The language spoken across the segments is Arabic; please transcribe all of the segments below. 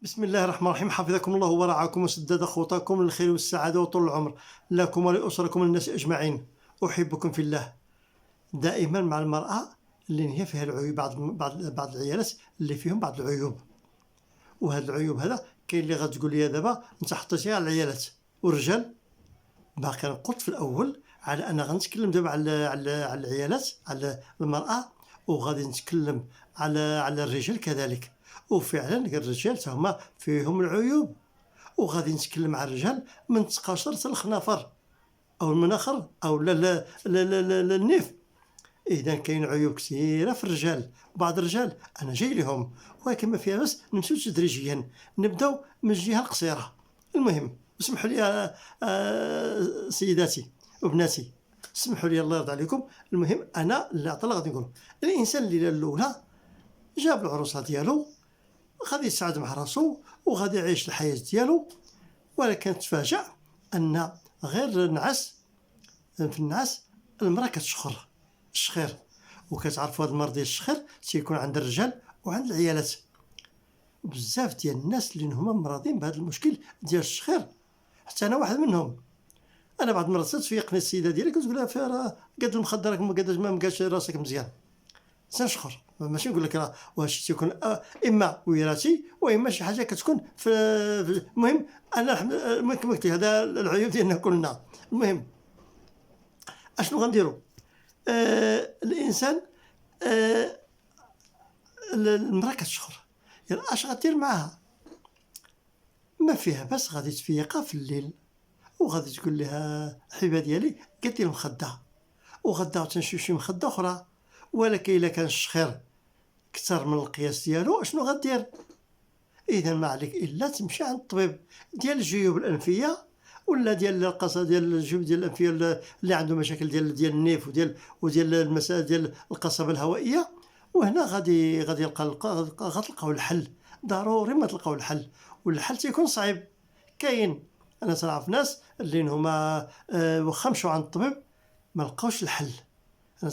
بسم الله الرحمن الرحيم. حفظكم الله ورعاكم وسدد خطاكم للخير والسعادة وطول العمر لكم ولأسركم والناس أجمعين. أحبكم في الله. دائما مع المرأة اللي هي فيها العيوب، بعض العيالات اللي فيهم بعض العيوب، وهاد العيوب هذا كاين اللي غتقول لي دابا انت حطيتيها على العيالات والرجال. باقي قلت في الاول على انا غنتكلم دابا على العيالات، على المرأة، وغادي نتكلم على الرجال كذلك. وفعلا الرجال هما فيهم العيوب، وغادي نتكلم على الرجال من تقاشر حتى الخنافر او المناخر او لا لا لا لا, لا, لا النيف. اذا كاين عيوب كثيره في الرجال. بعض الرجال انا جاي لهم، ولكن ما فيها بس نمشيو تدريجيا، نبداو من الجهه القصيره. المهم اسمحوا لي سيداتي وبناتي، اسمحوا لي الله يرضى عليكم. المهم انا اللي غادي نقول الانسان الليله الاولى جاب العروسه ديالو، غادي يسعد مع راسو وغادي يعيش الحياه ديالو، ولكن تفاجأ ان غير النعاس، في النعاس المراه كتشخر الشخير، وكتعرفوا هذا المرض ديال الشخير تيكون عند الرجال وعند العيالات. بزاف ديال الناس اللي هما مرضين بهذا المشكل ديال الشخير، حتى انا واحد منهم. انا بعض المرات تفيقني السيده ديالي كتقول لها راه قد المخدر راك ما مقادش راسك مزيان، تنشخر. ماشي نقول لك راه واش تيكون اما وراثي واما شي حاجه كتكون في المهم انا كما قلت هذا العيوب ديالنا كلنا. المهم اشنو غنديروا؟ الانسان المراه كتشخر، يعني اش غدير معاها؟ ما فيها بس غادي تفيقها في الليل وغادي تقول لها حبيبه ديالي قدي المخده، وغدا تنشوف شي مخده اخرى. ولكن الا كان الشخير كثر من القياس ديالو اشنو غدير؟ اذا ما عليك الا تمشي عند الطبيب ديال الجيوب الانفيه ولا ديال القصه ديال الجيوب ديال الانفيه اللي عنده مشاكل ديال النيف وديال المسائل ديال القصبه الهوائيه. وهنا غادي غتلقاو الحل. ضروري ما تلقاو الحل، والحل تيكون صعيب. كاين انا تعرف ناس اللي هما واخا مشاو عند الطبيب ما لقاوش الحل. انا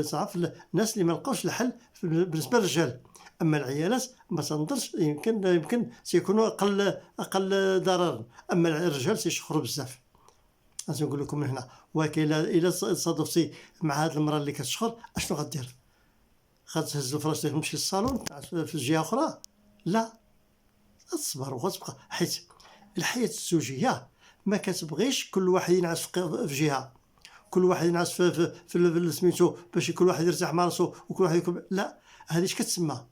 تعرف الناس اللي ما لقاوش الحل بالنسبه للرجال. اما العيالات ما تنظرش، يمكن تيكونوا اقل ضررا. اما الرجال تيشخروا بزاف. انا نقول لكم من هنا، ولكن الا صادفتي مع هذه المراه اللي كتشخر اشنو غدير؟ غتهز الفراش ديالك تمشي للصالون في جهه اخرى؟ لا، غتصبر وغتبقى، حيت الحياه الزوجيه ما كتبغيش كل واحد ينعس في جهه، كل واحد ينعس في سميتو باش كل واحد يرتاح مع راسو وكل واحد يكون. لا، هذه اش كتسمى؟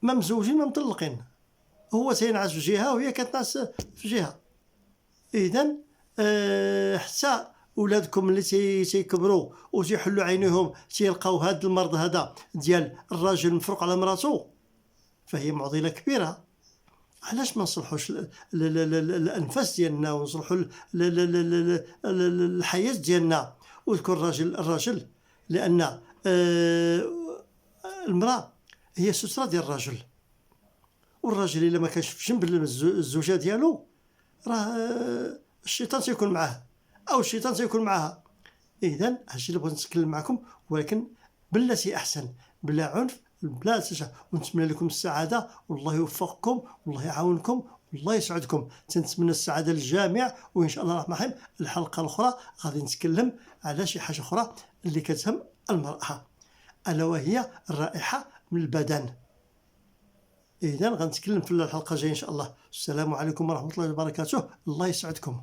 ما مزوجين ما مطلقين، هو تينعس في جهه وهي كتنعس في جهه. اذا حتى ولادكم اللي تيكبروا وتيحلوا عينيهم تيلقاو هذا المرض هذا ديال الراجل مفروق على مراته، فهي معضله كبيره. علاش ما نصلحوش الانفاس ديالنا ونصلحوا الحياه ديالنا وتكون الراجل؟ لان المراه هي سترة ديال الراجل، والراجل الا ما كانش في جنب الزوجه ديالو راه الشيطان تيكون معاه او الشيطان تيكون معاها. اذا هادشي اللي بغيت نتكلم معكم، ولكن بالتي احسن، بلا عنف، بلا تشا. ونتمنى لكم السعاده، والله يوفقكم والله يعاونكم والله يسعدكم. تنتمنى السعاده للجميع، وان شاء الله الرحمن الرحيم الحلقه الاخرى غادي نتكلم على شي حاجه اخرى اللي كتهم المراه، الا وهي الرائحه من البدن. اذا غنتكلم في الحلقه الجايه ان شاء الله. السلام عليكم ورحمه الله وبركاته. الله يسعدكم.